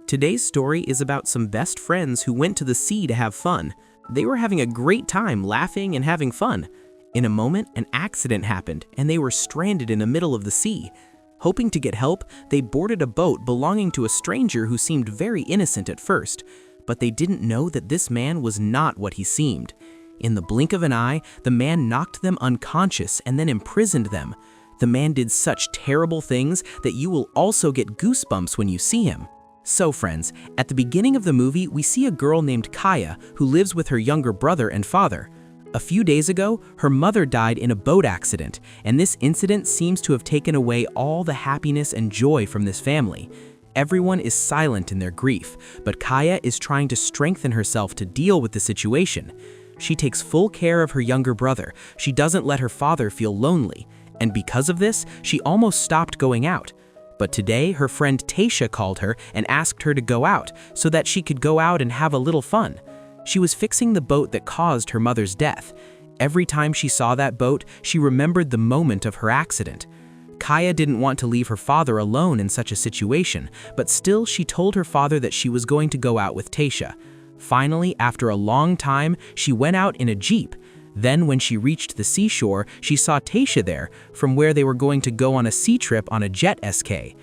Today's story is about some best friends who went to the sea to have fun. They were having a great time laughing and having fun. In a moment, an accident happened and they were stranded in the middle of the sea. Hoping to get help, they boarded a boat belonging to a stranger who seemed very innocent at first, but they didn't know that this man was not what he seemed. In the blink of an eye, the man knocked them unconscious and then imprisoned them. The man did such terrible things that you will also get goosebumps when you see him. So friends, at the beginning of the movie, we see a girl named Kaya who lives with her younger brother and father. A few days ago, her mother died in a boat accident, and this incident seems to have taken away all the happiness and joy from this family. Everyone is silent in their grief, but Kaya is trying to strengthen herself to deal with the situation. She takes full care of her younger brother. She doesn't let her father feel lonely, and because of this, she almost stopped going out. But today, her friend Tasha called her and asked her to go out so that she could go out and have a little fun. She was fixing the boat that caused her mother's death. Every time she saw that boat, she remembered the moment of her accident. Kaya didn't want to leave her father alone in such a situation, but still she told her father that she was going to go out with Tasha. Finally, after a long time, she went out in a jeep. Then when she reached the seashore, she saw Tasha there, from where they were going to go on a sea trip on a jet ski.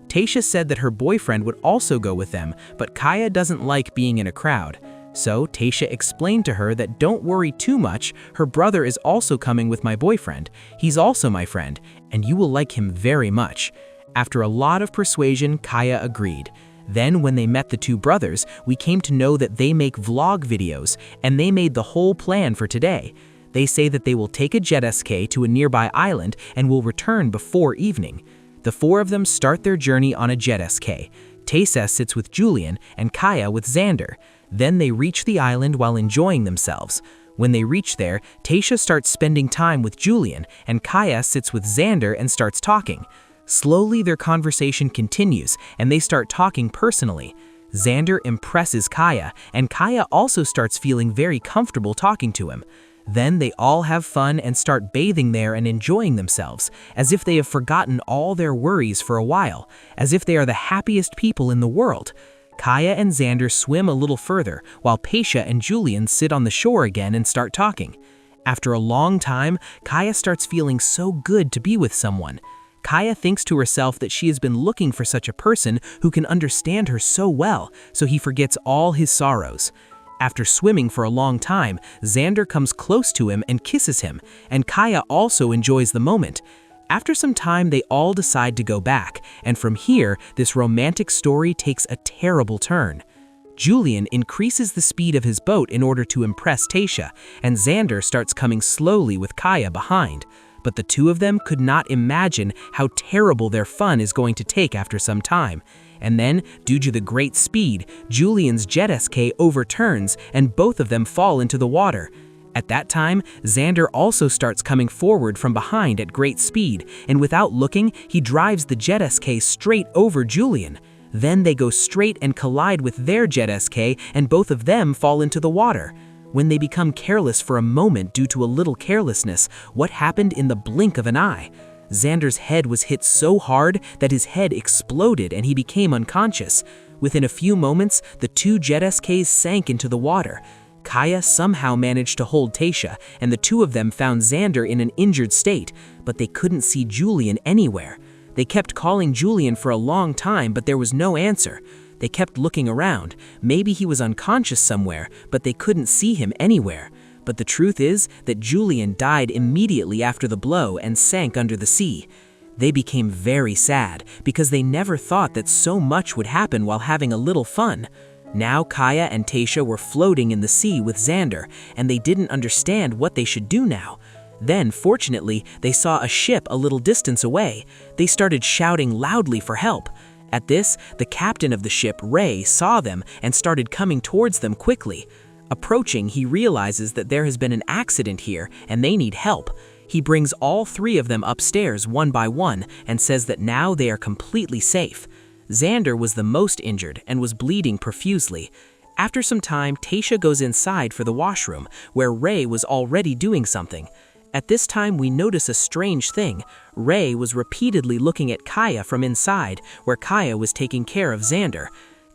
Tasha said that her boyfriend would also go with them, but Kaya doesn't like being in a crowd. So Tasha explained to her that don't worry too much, her brother is also coming with my boyfriend. He's also my friend, and you will like him very much. After a lot of persuasion, Kaya agreed. Then when they met the two brothers, we came to know that they make vlog videos, and they made the whole plan for today. They say that they will take a jet ski to a nearby island and will return before evening. The four of them start their journey on a jet ski. Tasha sits with Julian and Kaya with Xander. Then they reach the island while enjoying themselves. When they reach there, Tasha starts spending time with Julian and Kaya sits with Xander and starts talking. Slowly their conversation continues and they start talking personally. Xander impresses Kaya and Kaya also starts feeling very comfortable talking to him. Then they all have fun and start bathing there and enjoying themselves, as if they have forgotten all their worries for a while, as if they are the happiest people in the world. Kaya and Xander swim a little further, while Tasha and Julian sit on the shore again and start talking. After a long time, Kaya starts feeling so good to be with someone. Kaya thinks to herself that she has been looking for such a person who can understand her so well, so he forgets all his sorrows. After swimming for a long time, Xander comes close to him and kisses him, and Kaya also enjoys the moment. After some time, they all decide to go back, and from here, this romantic story takes a terrible turn. Julian increases the speed of his boat in order to impress Tasha, and Xander starts coming slowly with Kaya behind. But the two of them could not imagine how terrible their fun is going to take after some time. And then, due to the great speed, Julian's jet ski overturns and both of them fall into the water. At that time, Xander also starts coming forward from behind at great speed, and without looking, he drives the jet ski straight over Julian. Then they go straight and collide with their jet ski, and both of them fall into the water. When they become careless for a moment due to a little carelessness, what happened in the blink of an eye? Xander's head was hit so hard that his head exploded and he became unconscious. Within a few moments, the two jet skis sank into the water. Kaya somehow managed to hold Tasha, and the two of them found Xander in an injured state, but they couldn't see Julian anywhere. They kept calling Julian for a long time, but there was no answer. They kept looking around. Maybe he was unconscious somewhere, but they couldn't see him anywhere. But the truth is that Julian died immediately after the blow and sank under the sea. They became very sad because they never thought that so much would happen while having a little fun. Now Kaya and Tasha were floating in the sea with Xander, and they didn't understand what they should do now. Then, fortunately, they saw a ship a little distance away. They started shouting loudly for help. At this, the captain of the ship, Ray, saw them and started coming towards them quickly. Approaching, he realizes that there has been an accident here and they need help. He brings all three of them upstairs one by one and says that now they are completely safe. Xander was the most injured and was bleeding profusely. After some time, Tasha goes inside for the washroom, where Ray was already doing something. At this time, we notice a strange thing. Ray was repeatedly looking at Kaya from inside, where Kaya was taking care of Xander.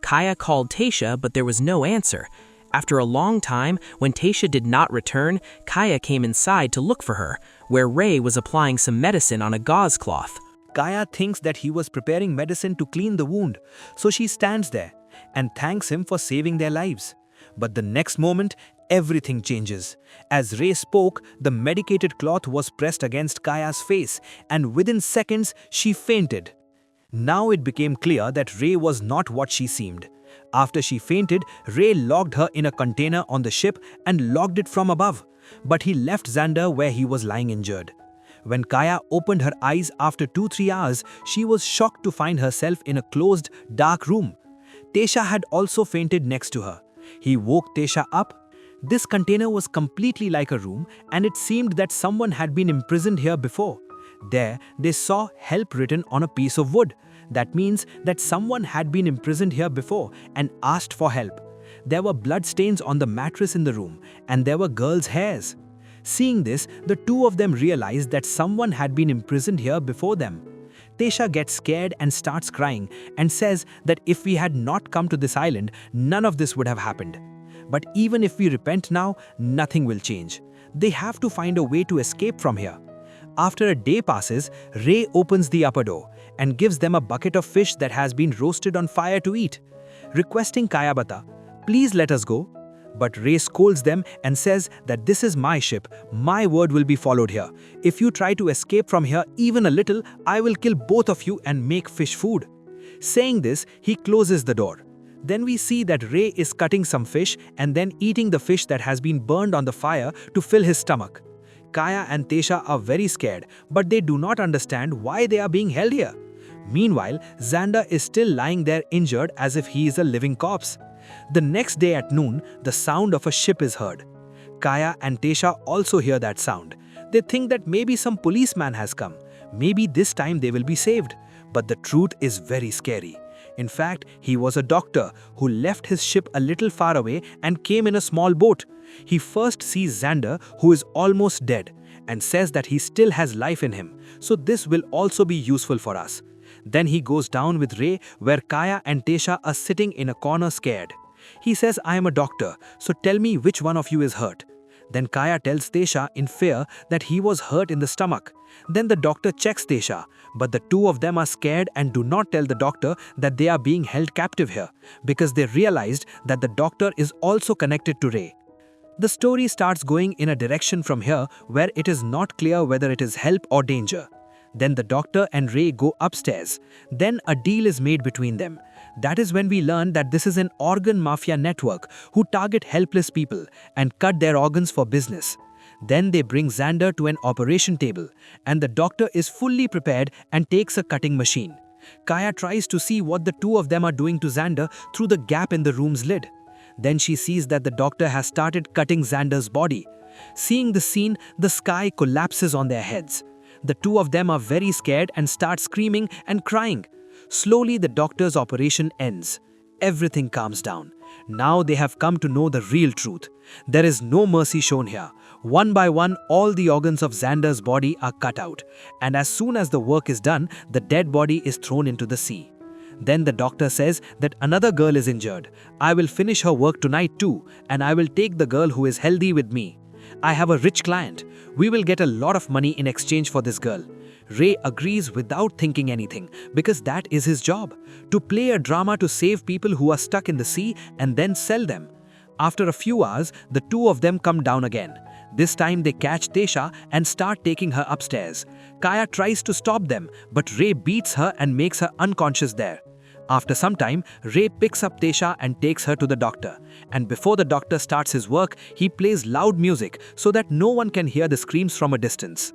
Kaya called Tasha, but there was no answer. After a long time, when Tasha did not return, Kaya came inside to look for her, where Ray was applying some medicine on a gauze cloth. Kaya thinks that he was preparing medicine to clean the wound, so she stands there and thanks him for saving their lives. But the next moment, everything changes. As Ray spoke, the medicated cloth was pressed against Kaya's face, and within seconds, she fainted. Now it became clear that Ray was not what she seemed. After she fainted, Ray locked her in a container on the ship and locked it from above. But he left Xander where he was lying injured. When Kaya opened her eyes after 2-3 hours, she was shocked to find herself in a closed, dark room. Tasha had also fainted next to her. He woke Tasha up. This container was completely like a room, and it seemed that someone had been imprisoned here before. There, they saw help written on a piece of wood. That means that someone had been imprisoned here before and asked for help. There were blood stains on the mattress in the room, and there were girls' hairs. Seeing this, the two of them realized that someone had been imprisoned here before them. Tasha gets scared and starts crying and says that if we had not come to this island, none of this would have happened. But even if we repent now, nothing will change. They have to find a way to escape from here. After a day passes, Ray opens the upper door and gives them a bucket of fish that has been roasted on fire to eat, requesting Kaya Bata, "Please let us go." But Ray scolds them and says that this is my ship, my word will be followed here. If you try to escape from here even a little, I will kill both of you and make fish food. Saying this, he closes the door. Then we see that Ray is cutting some fish and then eating the fish that has been burned on the fire to fill his stomach. Kaya and Tasha are very scared, but they do not understand why they are being held here. Meanwhile, Xander is still lying there injured as if he is a living corpse. The next day at noon, the sound of a ship is heard. Kaya and Tasha also hear that sound. They think that maybe some policeman has come. Maybe this time they will be saved. But the truth is very scary. In fact, he was a doctor who left his ship a little far away and came in a small boat. He first sees Xander, who is almost dead, and says that he still has life in him, so this will also be useful for us. Then he goes down with Ray, where Kaya and Tasha are sitting in a corner scared. He says, "I am a doctor, so tell me which one of you is hurt." Then Kaya tells Tasha in fear that he was hurt in the stomach. Then the doctor checks Tasha, but the two of them are scared and do not tell the doctor that they are being held captive here, because they realized that the doctor is also connected to Ray. The story starts going in a direction from here where it is not clear whether it is help or danger. Then the doctor and Ray go upstairs. Then a deal is made between them. That is when we learn that this is an organ mafia network who target helpless people and cut their organs for business. Then they bring Xander to an operation table, and the doctor is fully prepared and takes a cutting machine. Kaya tries to see what the two of them are doing to Xander through the gap in the room's lid. Then she sees that the doctor has started cutting Xander's body. Seeing the scene, the sky collapses on their heads. The two of them are very scared and start screaming and crying. Slowly, the doctor's operation ends. Everything calms down. Now they have come to know the real truth. There is no mercy shown here. One by one, all the organs of Xander's body are cut out, and as soon as the work is done, the dead body is thrown into the sea. Then the doctor says that another girl is injured. "I will finish her work tonight too, and I will take the girl who is healthy with me. I have a rich client. We will get a lot of money in exchange for this girl." Ray agrees without thinking anything, because that is his job, to play a drama to save people who are stuck in the sea and then sell them. After a few hours, the two of them come down again. This time they catch Tasha and start taking her upstairs. Kaya tries to stop them, but Ray beats her and makes her unconscious there. After some time, Ray picks up Tasha and takes her to the doctor. And before the doctor starts his work, he plays loud music so that no one can hear the screams from a distance.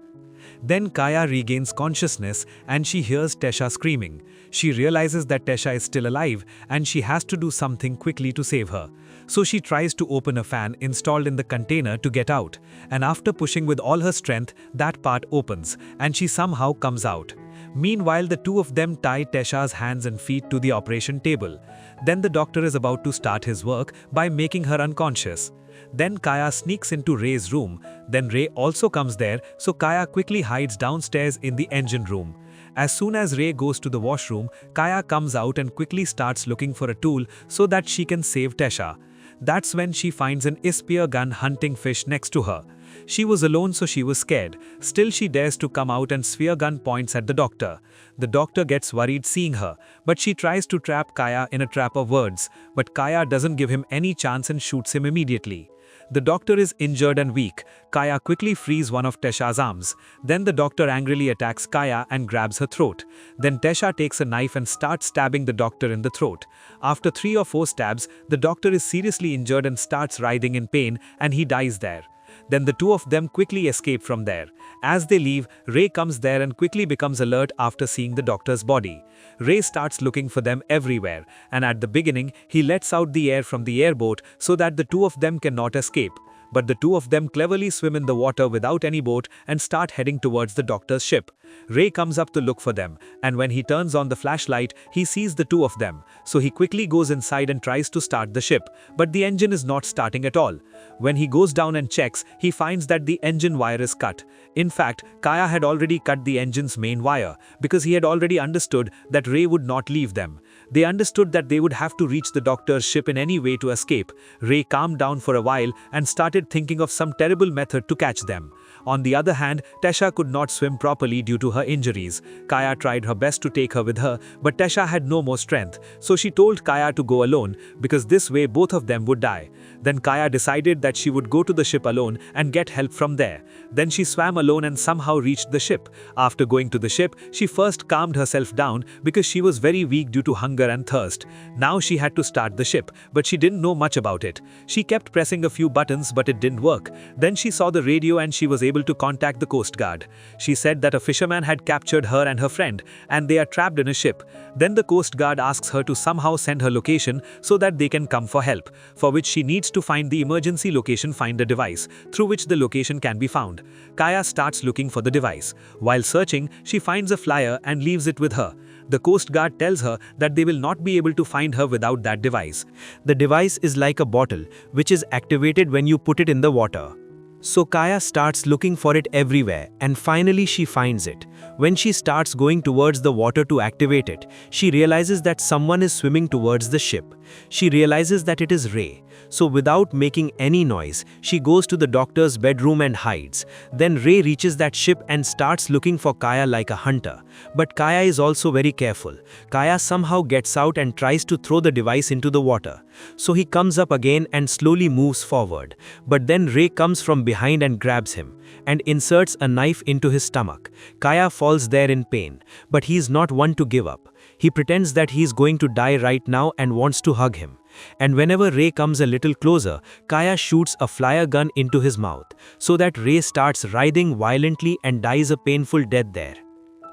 Then Kaya regains consciousness and she hears Tasha screaming. She realizes that Tasha is still alive and she has to do something quickly to save her. So she tries to open a fan installed in the container to get out. And after pushing with all her strength, that part opens and she somehow comes out. Meanwhile, the two of them tie Tasha's hands and feet to the operation table. Then the doctor is about to start his work by making her unconscious. Then Kaya sneaks into Ray's room. Then Ray also comes there, so Kaya quickly hides downstairs in the engine room. As soon as Ray goes to the washroom, Kaya comes out and quickly starts looking for a tool so that she can save Tesha. That's when she finds an spear gun hunting fish next to her. She was alone, so she was scared. Still, she dares to come out and spear gun points at the doctor. The doctor gets worried seeing her, but she tries to trap Kaya in a trap of words. But Kaya doesn't give him any chance and shoots him immediately. The doctor is injured and weak. Kaya quickly frees one of Tesha's arms. Then the doctor angrily attacks Kaya and grabs her throat. Then Tesha takes a knife and starts stabbing the doctor in the throat. After 3 or 4 stabs, the doctor is seriously injured and starts writhing in pain, and he dies there. Then the two of them quickly escape from there. As they leave, Ray comes there and quickly becomes alert after seeing the doctor's body. Ray starts looking for them everywhere, and at the beginning, he lets out the air from the airboat so that the two of them cannot escape. But the two of them cleverly swim in the water without any boat and start heading towards the doctor's ship. Ray comes up to look for them, and when he turns on the flashlight, he sees the two of them. So he quickly goes inside and tries to start the ship, but the engine is not starting at all. When he goes down and checks, he finds that the engine wire is cut. In fact, Kaya had already cut the engine's main wire, because he had already understood that Ray would not leave them. They understood that they would have to reach the doctor's ship in any way to escape. Ray calmed down for a while and started thinking of some terrible method to catch them. On the other hand, Tesha could not swim properly due to her injuries. Kaya tried her best to take her with her, but Tesha had no more strength, so she told Kaya to go alone, because this way both of them would die. Then Kaya decided that she would go to the ship alone and get help from there. Then she swam alone and somehow reached the ship. After going to the ship, she first calmed herself down because she was very weak due to hunger and thirst. Now she had to start the ship, but she didn't know much about it. She kept pressing a few buttons, but it didn't work. Then she saw the radio and she was able to contact the Coast Guard. She said that a fisherman had captured her and her friend, and they are trapped in a ship. Then the Coast Guard asks her to somehow send her location so that they can come for help, for which she needs to find the emergency location finder device, through which the location can be found. Kaya starts looking for the device. While searching, she finds a flyer and leaves it with her. The Coast Guard tells her that they will not be able to find her without that device. The device is like a bottle, which is activated when you put it in the water. So Kaya starts looking for it everywhere, and finally she finds it. When she starts going towards the water to activate it, she realizes that someone is swimming towards the ship. She realizes that it is Ray. So without making any noise, she goes to the doctor's bedroom and hides. Then Ray reaches that ship and starts looking for Kaya like a hunter. But Kaya is also very careful. Kaya somehow gets out and tries to throw the device into the water. So he comes up again and slowly moves forward. But then Ray comes from behind and grabs him and inserts a knife into his stomach. Kaya falls there in pain, but he is not one to give up. He pretends that he is going to die right now and wants to hug him. And whenever Ray comes a little closer, Kaya shoots a flyer gun into his mouth, so that Ray starts writhing violently and dies a painful death there.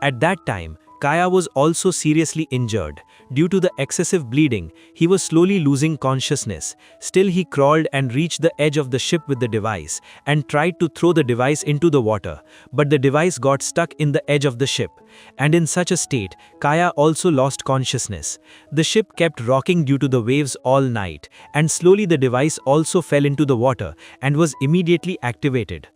At that time, Kaya was also seriously injured. Due to the excessive bleeding, he was slowly losing consciousness. Still, he crawled and reached the edge of the ship with the device and tried to throw the device into the water, but the device got stuck in the edge of the ship. And in such a state, Kaya also lost consciousness. The ship kept rocking due to the waves all night, and slowly the device also fell into the water and was immediately activated.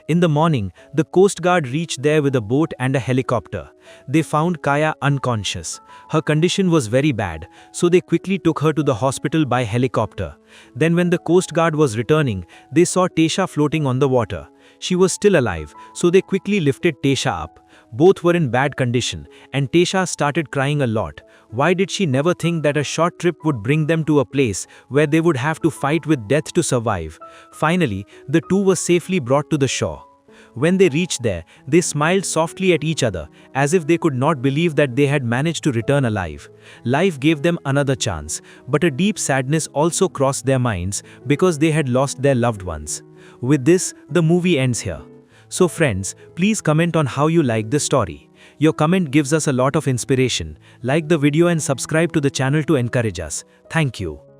In the morning, the Coast Guard reached there with a boat and a helicopter. They found Kaya unconscious. Her condition was very bad, so they quickly took her to the hospital by helicopter. Then when the Coast Guard was returning, they saw Tesha floating on the water. She was still alive, so they quickly lifted Tesha up. Both were in bad condition, and Tesha started crying a lot. Why did she never think that a short trip would bring them to a place where they would have to fight with death to survive? Finally, the two were safely brought to the shore. When they reached there, they smiled softly at each other, as if they could not believe that they had managed to return alive. Life gave them another chance, but a deep sadness also crossed their minds because they had lost their loved ones. With this, the movie ends here. So friends, please comment on how you like the story. Your comment gives us a lot of inspiration. Like the video and subscribe to the channel to encourage us. Thank you.